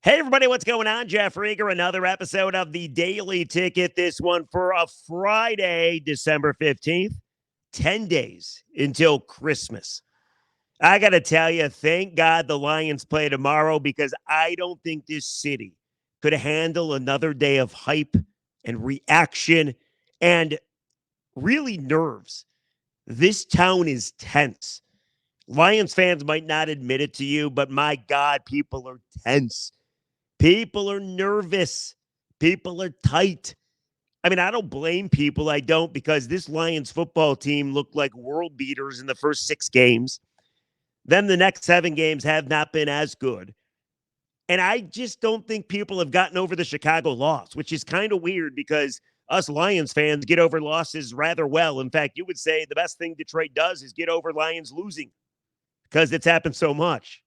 Hey, everybody, what's going on? Jeff Rieger, another episode of the Daily Ticket. This one for a Friday, December 15th, 10 days until Christmas. I got to tell you, thank God the Lions play tomorrow because I don't think this city could handle another day of hype and reaction and really nerves. This town is tense. Lions fans might not admit it to you, but my God, people are tense. People are nervous. People are tight. I mean, I don't blame people. I don't, because this Lions football team looked like world beaters in the first 6 games. Then the next 7 games have not been as good. And I just don't think people have gotten over the Chicago loss, which is kind of weird because us Lions fans get over losses rather well. In fact, you would say the best thing Detroit does is get over Lions losing because it's happened so much.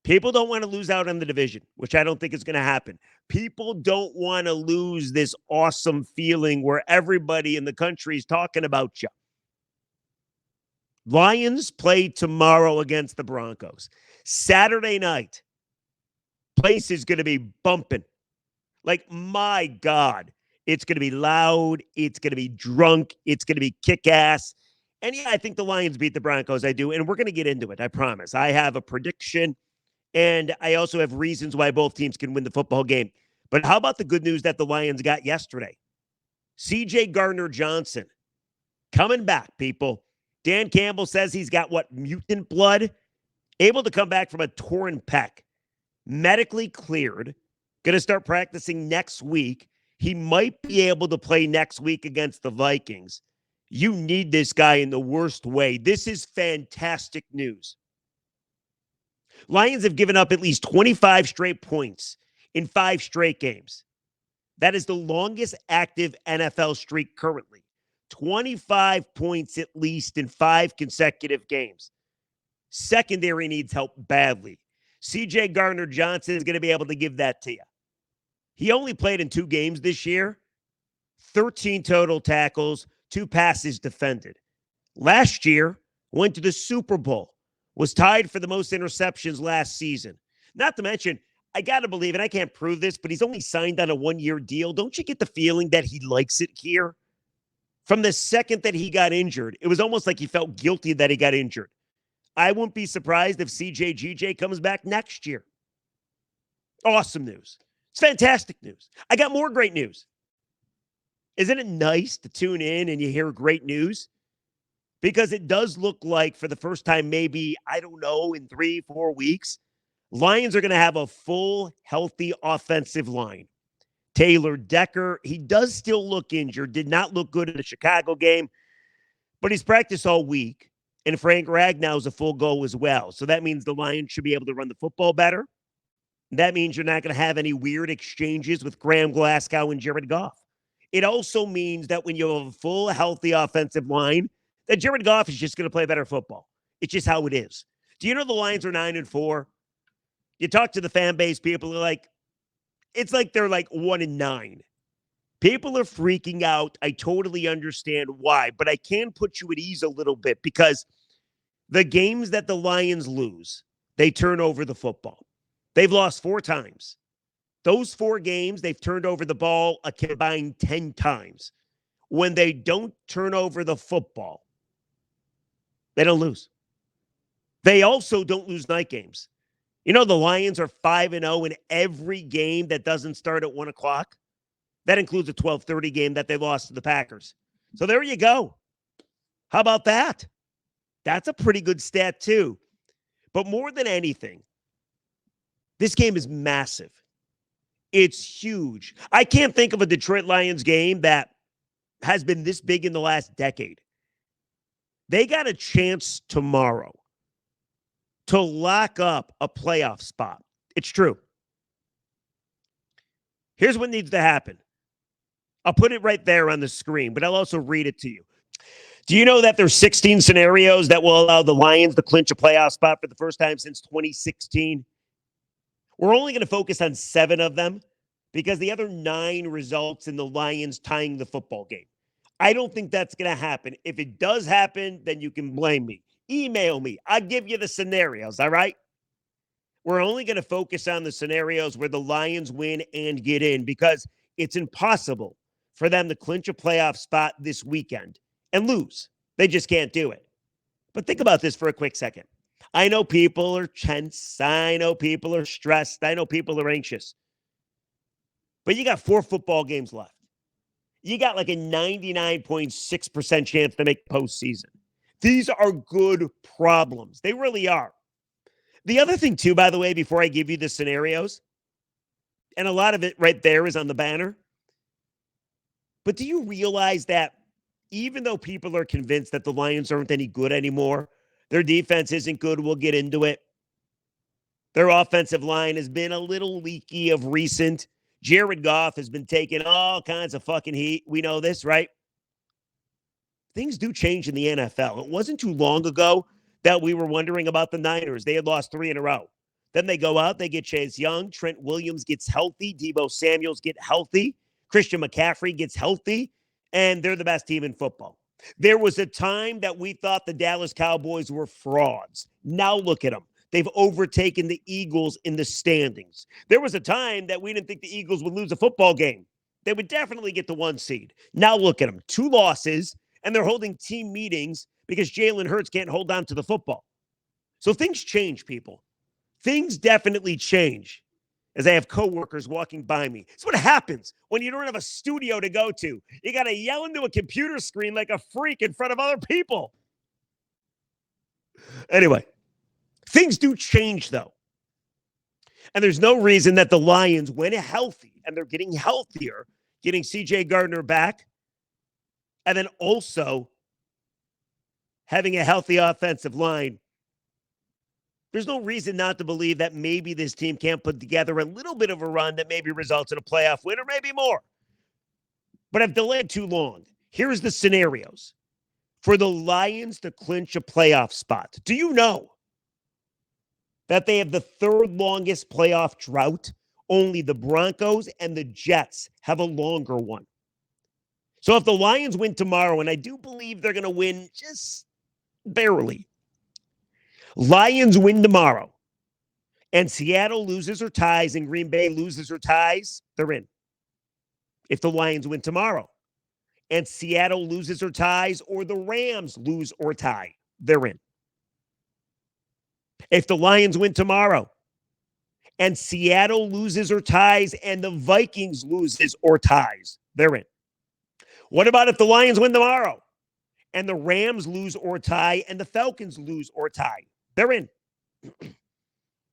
People don't want to lose out on the division, which I don't think is going to happen. People don't want to lose this awesome feeling where everybody in the country is talking about you. Lions play tomorrow against the Broncos. Saturday night, place is going to be bumping. Like, my God, it's going to be loud. It's going to be drunk. It's going to be kick-ass. And yeah, I think the Lions beat the Broncos. I do. And we're going to get into it. I promise. I have a prediction. And I also have reasons why both teams can win the football game. But how about the good news that the Lions got yesterday? CJ Gardner-Johnson coming back, people. Dan Campbell says he's got mutant blood? Able to come back from a torn pec. Medically cleared. Going to start practicing next week. He might be able to play next week against the Vikings. You need this guy in the worst way. This is fantastic news. Lions have given up at least 25 straight points in 5 straight games. That is the longest active NFL streak currently. 25 points at least in 5 consecutive games. Secondary needs help badly. CJ Gardner-Johnson is going to be able to give that to you. He only played in 2 games this year. 13 total tackles, 2 passes defended. Last year, went to the Super Bowl. Was tied for the most interceptions last season. Not to mention, I got to believe, and I can't prove this, but he's only signed on a 1-year deal. Don't you get the feeling that he likes it here? From the second that he got injured, it was almost like he felt guilty that he got injured. I wouldn't be surprised if CJGJ comes back next year. Awesome news. It's fantastic news. I got more great news. Isn't it nice to tune in and you hear great news? Because it does look like for the first time, maybe, I don't know, in 3-4 weeks, Lions are going to have a full, healthy offensive line. Taylor Decker, he does still look injured, did not look good in the Chicago game, but he's practiced all week. And Frank Ragnow is a full go as well. So that means the Lions should be able to run the football better. That means you're not going to have any weird exchanges with Graham Glasgow and Jared Goff. It also means that when you have a full, healthy offensive line, that Jared Goff is just going to play better football. It's just how it is. Do you know the Lions are 9-4? You talk to the fan base, people are like, it's like they're like 1-9. People are freaking out. I totally understand why, but I can put you at ease a little bit because the games that the Lions lose, they turn over the football. They've lost 4 times. Those 4 games, they've turned over the ball a combined 10 times. When they don't turn over the football, they don't lose. They also don't lose night games. You know, the Lions are 5-0 in every game that doesn't start at 1 o'clock. That includes a 12:30 game that they lost to the Packers. So there you go. How about that? That's a pretty good stat too. But more than anything, this game is massive. It's huge. I can't think of a Detroit Lions game that has been this big in the last decade. They got a chance tomorrow to lock up a playoff spot. It's true. Here's what needs to happen. I'll put it right there on the screen, but I'll also read it to you. Do you know that there's 16 scenarios that will allow the Lions to clinch a playoff spot for the first time since 2016? We're only going to focus on 7 of them because the other 9 results in the Lions tying the football game. I don't think that's going to happen. If it does happen, then you can blame me. Email me. I'll give you the scenarios, all right? we're only going to focus on the scenarios where the Lions win and get in, because it's impossible for them to clinch a playoff spot this weekend and lose. They just can't do it. But think about this for a quick second. I know people are tense. I know people are stressed. I know people are anxious. But you got 4 football games left. You got like a 99.6% chance to make postseason. These are good problems. They really are. The other thing, too, by the way, before I give you the scenarios, and a lot of it right there is on the banner, but do you realize that even though people are convinced that the Lions aren't any good anymore, their defense isn't good, we'll get into it. Their offensive line has been a little leaky of recent. Jared Goff has been taking all kinds of fucking heat. We know this, right? Things do change in the NFL. It wasn't too long ago that we were wondering about the Niners. They had lost 3 in a row. Then they go out, they get Chase Young, Trent Williams gets healthy, Deebo Samuels get healthy, Christian McCaffrey gets healthy, and they're the best team in football. There was a time that we thought the Dallas Cowboys were frauds. Now look at them. They've overtaken the Eagles in the standings. There was a time that we didn't think the Eagles would lose a football game. They would definitely get the 1 seed. Now look at them. 2 losses, and they're holding team meetings because Jalen Hurts can't hold on to the football. So things change, people. Things definitely change. As I have coworkers walking by me. It's what happens when you don't have a studio to go to. You got to yell into a computer screen like a freak in front of other people. Anyway, things do change, though. And there's no reason that the Lions, when healthy, and they're getting healthier, getting C.J. Gardner back, and then also having a healthy offensive line, there's no reason not to believe that maybe this team can't put together a little bit of a run that maybe results in a playoff win or maybe more. But I've delayed too long. Here's the scenarios for the Lions to clinch a playoff spot. Do you know that they have the 3rd longest playoff drought? Only the Broncos and the Jets have a longer one. So if the Lions win tomorrow, and I do believe they're going to win just barely, Lions win tomorrow, and Seattle loses or ties, and Green Bay loses or ties, they're in. If the Lions win tomorrow, and Seattle loses or ties, or the Rams lose or tie, they're in. If the Lions win tomorrow, and Seattle loses or ties, and the Vikings loses or ties, they're in. What about if the Lions win tomorrow, and the Rams lose or tie, and the Falcons lose or tie? They're in.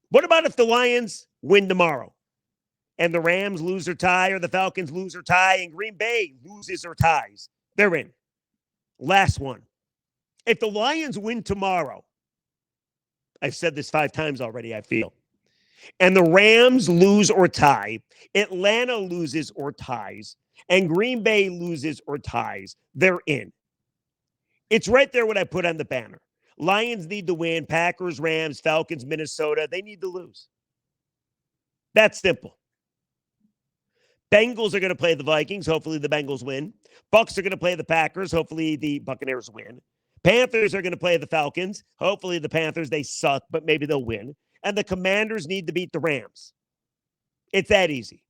What about if the Lions win tomorrow and the Rams lose or tie, or the Falcons lose or tie, and Green Bay loses or ties? They're in. Last one. If the Lions win tomorrow, I've said this 5 times already, I feel, and the Rams lose or tie, Atlanta loses or ties, and Green Bay loses or ties, they're in. It's right there what I put on the banner. Lions need to win. Packers, Rams, Falcons, Minnesota, they need to lose. That's simple. Bengals are going to play the Vikings. Hopefully the Bengals win. Bucks are going to play the Packers. Hopefully the Buccaneers win. Panthers are going to play the Falcons. Hopefully the Panthers, they suck, but maybe they'll win. And the Commanders need to beat the Rams. It's that easy.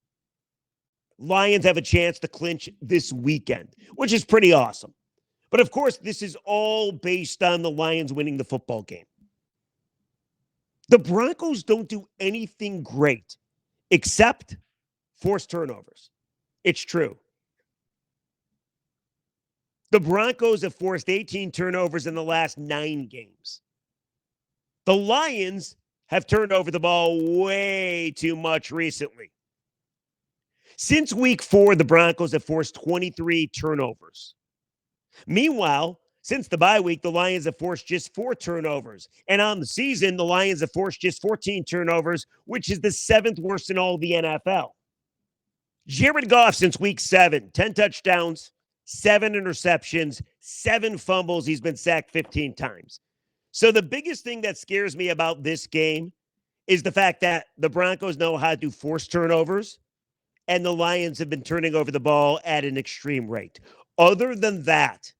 Lions have a chance to clinch this weekend, which is pretty awesome. But, of course, this is all based on the Lions winning the football game. The Broncos don't do anything great except force turnovers. It's true. The Broncos have forced 18 turnovers in the last 9 games. The Lions have turned over the ball way too much recently. Since week 4, the Broncos have forced 23 turnovers. Meanwhile, since the bye week, the Lions have forced just 4 turnovers. And on the season, the Lions have forced just 14 turnovers, which is the 7th worst in all of the NFL. Jared Goff, since week 7, 10 touchdowns, 7 interceptions, 7 fumbles. He's been sacked 15 times. So the biggest thing that scares me about this game is the fact that the Broncos know how to force turnovers, and the Lions have been turning over the ball at an extreme rate. Other than that,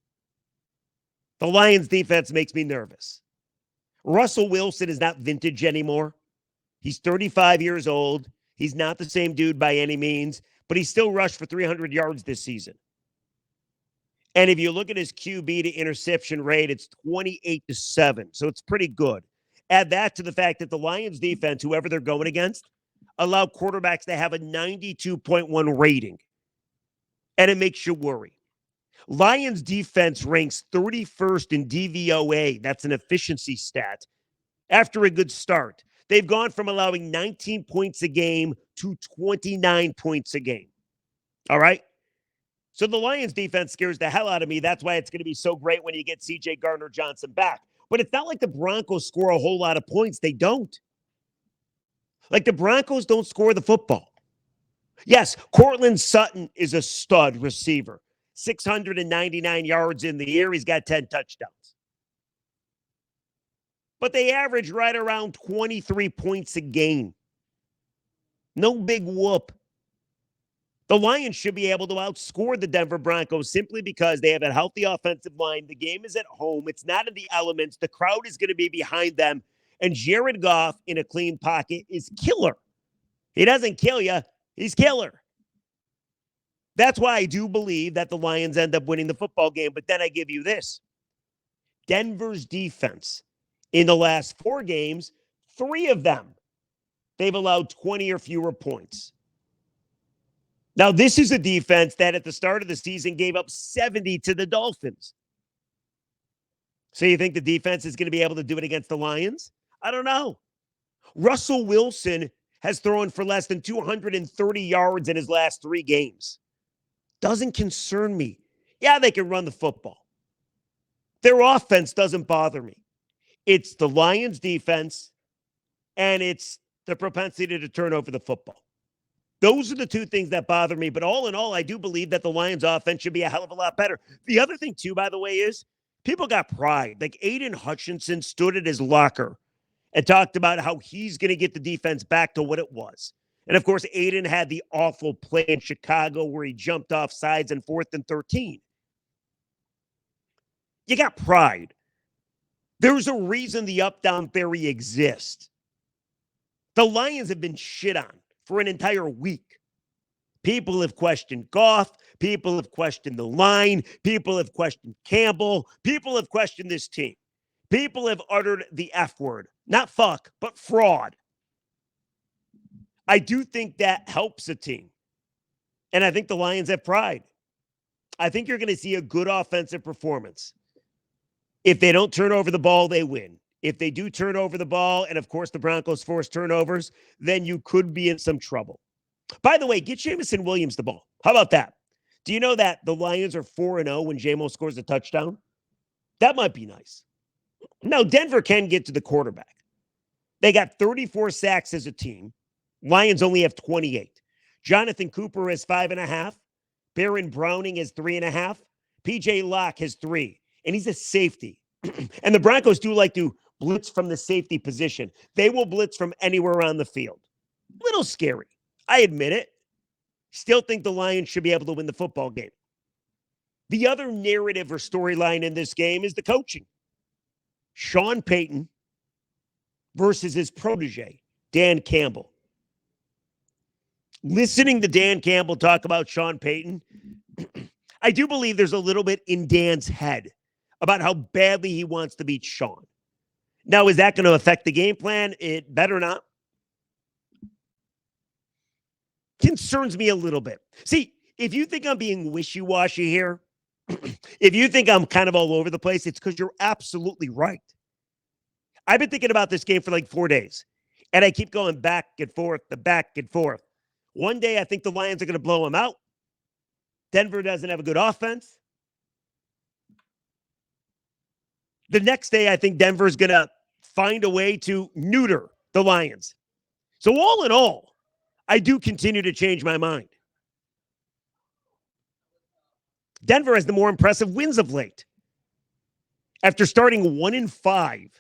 the Lions defense makes me nervous. Russell Wilson is not vintage anymore. He's 35 years old. He's not the same dude by any means, but he still rushed for 300 yards this season. And if you look at his QB to interception rate, it's 28-7. So it's pretty good. Add that to the fact that the Lions defense, whoever they're going against, allow quarterbacks to have a 92.1 rating. And it makes you worry. Lions defense ranks 31st in DVOA. That's an efficiency stat. After a good start, they've gone from allowing 19 points a game to 29 points a game. All right? So the Lions defense scares the hell out of me. That's why it's going to be so great when you get CJ Gardner-Johnson back. But it's not like the Broncos score a whole lot of points. They don't. Like the Broncos don't score the football. Yes, Cortland Sutton is a stud receiver. 699 yards in the air. He's got 10 touchdowns. But they average right around 23 points a game. No big whoop. The Lions should be able to outscore the Denver Broncos simply because they have a healthy offensive line. The game is at home. It's not in the elements. The crowd is going to be behind them. And Jared Goff in a clean pocket is killer. He doesn't kill you. He's killer. That's why I do believe that the Lions end up winning the football game. But then I give you this. Denver's defense in the last 4 games, 3 of them, they've allowed 20 or fewer points. Now, this is a defense that at the start of the season gave up 70 to the Dolphins. So you think the defense is going to be able to do it against the Lions? I don't know. Russell Wilson has thrown for less than 230 yards in his last 3 games. Doesn't concern me. Yeah, they can run the football. Their offense doesn't bother me. It's the Lions defense, and it's the propensity to turn over the football. Those are the 2 things that bother me. But all in all, I do believe that the Lions offense should be a hell of a lot better. The other thing, too, by the way, is people got pride. Like Aiden Hutchinson stood at his locker and talked about how he's going to get the defense back to what it was. And, of course, Aiden had the awful play in Chicago where he jumped off sides in 4th and 13. You got pride. There's a reason the up-down theory exists. The Lions have been shit on for an entire week. People have questioned Goff. People have questioned the line. People have questioned Campbell. People have questioned this team. People have uttered the F word. Not fuck, but fraud. I do think that helps a team. And I think the Lions have pride. I think you're going to see a good offensive performance. If they don't turn over the ball, they win. If they do turn over the ball, and of course the Broncos force turnovers, then you could be in some trouble. By the way, get Jameson Williams the ball. How about that? Do you know that the Lions are 4-0 when JMO scores a touchdown? That might be nice. Now, Denver can get to the quarterback. They got 34 sacks as a team. Lions only have 28. Jonathan Cooper has 5.5. Baron Browning has 3.5. PJ Locke has 3. And he's a safety. And the Broncos do like to blitz from the safety position. They will blitz from anywhere on the field. Little scary. I admit it. Still think the Lions should be able to win the football game. The other narrative or storyline in this game is the coaching. Sean Payton versus his protege, Dan Campbell. Listening to Dan Campbell talk about Sean Payton, I do believe there's a little bit in Dan's head about how badly he wants to beat Sean. Now, is that going to affect the game plan? It better not. Concerns me a little bit. See, if you think I'm being wishy-washy here, if you think I'm kind of all over the place, it's because you're absolutely right. I've been thinking about this game for like 4 days, and I keep going back and forth, back and forth. One day, I think the Lions are going to blow them out. Denver doesn't have a good offense. The next day, I think Denver is going to find a way to neuter the Lions. So all in all, I do continue to change my mind. Denver has the more impressive wins of late. After starting 1-5,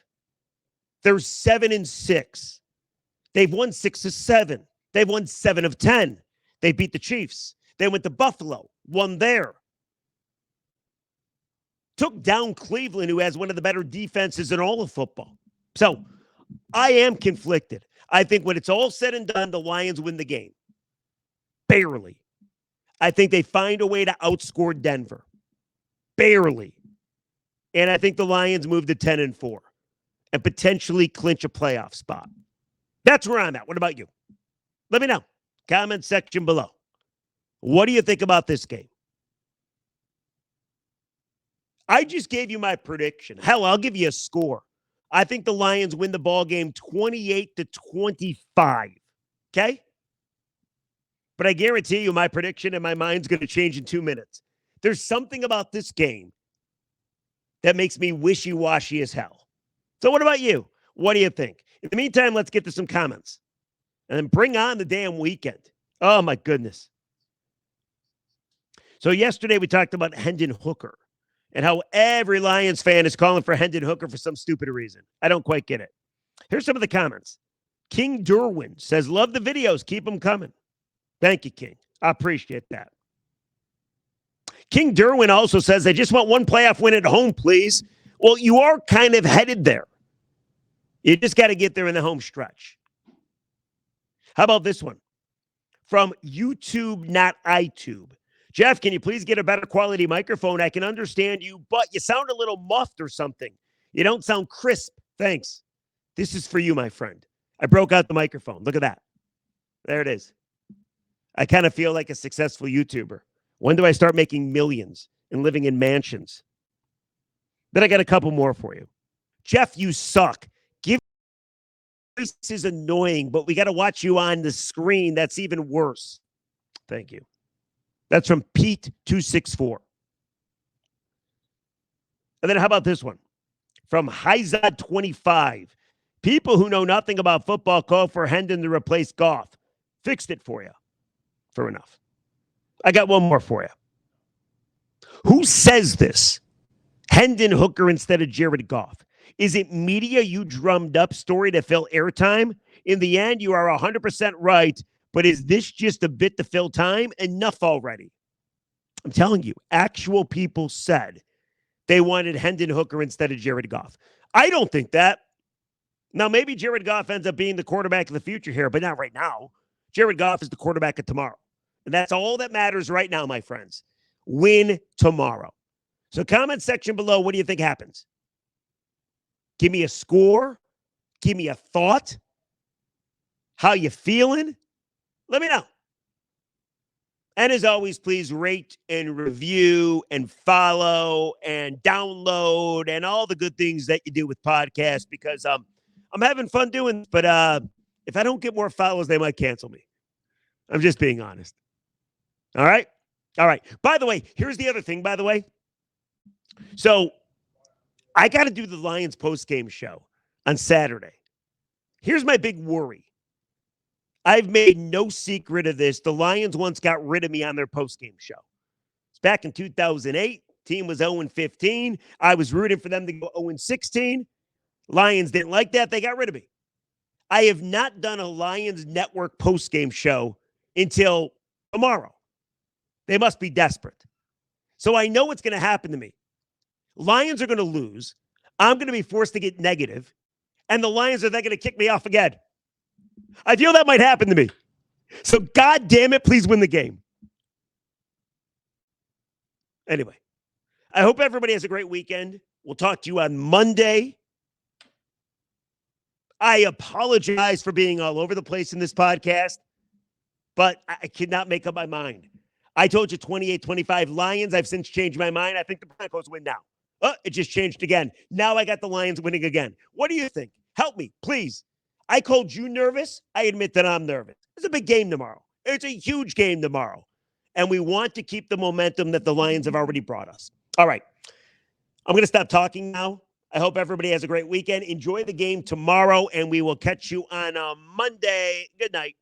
they're 7-6. They've won 6 of 7. They've won 7 of 10. They beat the Chiefs. They went to Buffalo, won there. Took down Cleveland, who has one of the better defenses in all of football. So I am conflicted. I think when it's all said and done, the Lions win the game. Barely. I think they find a way to outscore Denver. Barely. And I think the Lions move to 10-4 and potentially clinch a playoff spot. That's where I'm at. What about you? Let me know. Comment section below. What do you think about this game? I just gave you my prediction. Hell, I'll give you a score. I think the Lions win the ball game 28-25. Okay? But I guarantee you my prediction and my mind's going to change in 2 minutes. There's something about this game that makes me wishy-washy as hell. So what about you? What do you think? In the meantime, let's get to some comments. And then bring on the damn weekend. Oh, my goodness. So yesterday we talked about Hendon Hooker and how every Lions fan is calling for Hendon Hooker for some stupid reason. I don't quite get it. Here's some of the comments. King Derwin says, love the videos. Keep them coming. Thank you, King. I appreciate that. King Derwin also says, I just want one playoff win at home, please. Well, you are kind of headed there. You just got to get there in the home stretch. How about this one? From YouTube, not iTube. Jeff, can you please get a better quality microphone? I can understand you, but you sound a little muffed or something. You don't sound crisp. Thanks. This is for you, my friend. I broke out the microphone. Look at that. There it is. I kind of feel like a successful YouTuber. When do I start making millions and living in mansions? Then I got a couple more for you. Jeff, you suck. This is annoying, but we got to watch you on the screen. That's even worse. Thank you. That's from Pete264. And then how about this one? From Hyzod25. People who know nothing about football call for Hendon to replace Goff. Fixed it for you. Fair enough. I got one more for you. Who says this? Hendon Hooker instead of Jared Goff. Is it media you drummed up story to fill airtime? In the end, you are 100% right, but is this just a bit to fill time? Enough already. I'm telling you, actual people said they wanted Hendon Hooker instead of Jared Goff. I don't think that. Now, maybe Jared Goff ends up being the quarterback of the future here, but not right now. Jared Goff is the quarterback of tomorrow. And that's all that matters right now, my friends. Win tomorrow. So comment section below, what do you think happens? Give me a score. Give me a thought. How you feeling? Let me know. And as always, please rate and review and follow and download and all the good things that you do with podcasts because I'm having fun doing this, but if I don't get more follows, they might cancel me. I'm just being honest. All right? All right. By the way, here's the other thing, by the way. So I got to do the Lions postgame show on Saturday. Here's my big worry. I've made no secret of this. The Lions once got rid of me on their postgame show. It's back in 2008. Team was 0-15. I was rooting for them to go 0-16. Lions didn't like that. They got rid of me. I have not done a Lions Network postgame show until tomorrow. They must be desperate. So I know what's going to happen to me. Lions are going to lose. I'm going to be forced to get negative, and the Lions are then going to kick me off again. I feel that might happen to me. So God damn it, please win the game. Anyway, I hope everybody has a great weekend. We'll talk to you on Monday. I apologize for being all over the place in this podcast, but I cannot make up my mind. I told you 28-25 Lions. I've since changed my mind. I think the Broncos win now. Oh, it just changed again. Now I got the Lions winning again. What do you think? Help me, please. I called you nervous. I admit that I'm nervous. It's a big game tomorrow. It's a huge game tomorrow. And we want to keep the momentum that the Lions have already brought us. All right. I'm going to stop talking now. I hope everybody has a great weekend. Enjoy the game tomorrow, and we will catch you on Monday. Good night.